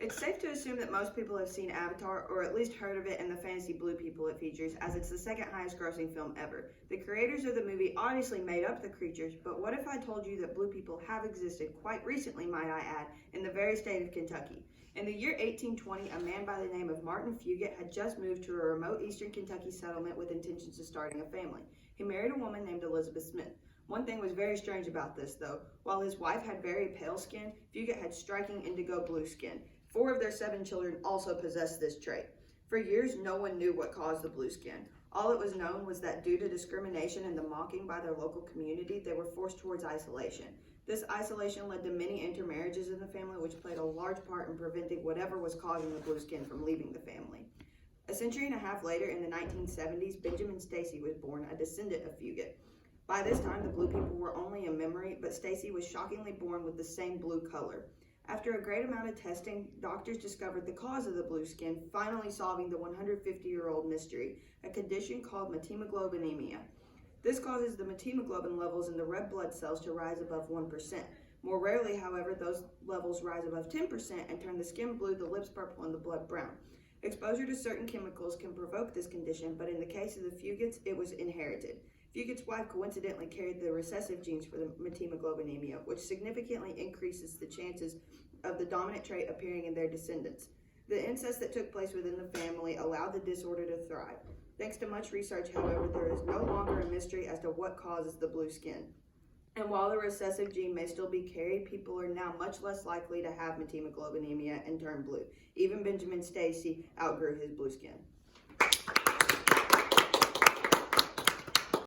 It's safe to assume that most people have seen Avatar, or at least heard of it and the fantasy blue people it features, as it's the second highest grossing film ever. The creators of the movie obviously made up the creatures, but what if I told you that blue people have existed quite recently, might I add, in the very state of Kentucky? In the year 1820, a man by the name of Martin Fugate had just moved to a remote eastern Kentucky settlement with intentions of starting a family. He married a woman named Elizabeth Smith. One thing was very strange about this, though. While his wife had very pale skin, Fugate had striking indigo blue skin. 4 of their 7 children also possessed this trait. For years, no one knew what caused the blue skin. All that was known was that due to discrimination and the mocking by their local community, they were forced towards isolation. This isolation led to many intermarriages in the family, which played a large part in preventing whatever was causing the blue skin from leaving the family. A century and a half later, in the 1970s, Benjamin Stacy was born, a descendant of Fugate. By this time, the blue people were only a memory, but Stacy was shockingly born with the same blue color. After a great amount of testing, doctors discovered the cause of the blue skin, finally solving the 150-year-old mystery, a condition called methemoglobinema. This causes the methemoglobin levels in the red blood cells to rise above 1%. More rarely, however, those levels rise above 10% and turn the skin blue, the lips purple, and the blood brown. Exposure to certain chemicals can provoke this condition, but in the case of the Fugates, it was inherited. Fugate's wife coincidentally carried the recessive genes for the methemoglobinema, which significantly increases the chances of the dominant trait appearing in their descendants. The incest that took place within the family allowed the disorder to thrive. Thanks to much research, however, there is no longer a mystery as to what causes the blue skin. And while the recessive gene may still be carried, people are now much less likely to have methemoglobinema and turn blue. Even Benjamin Stacy outgrew his blue skin.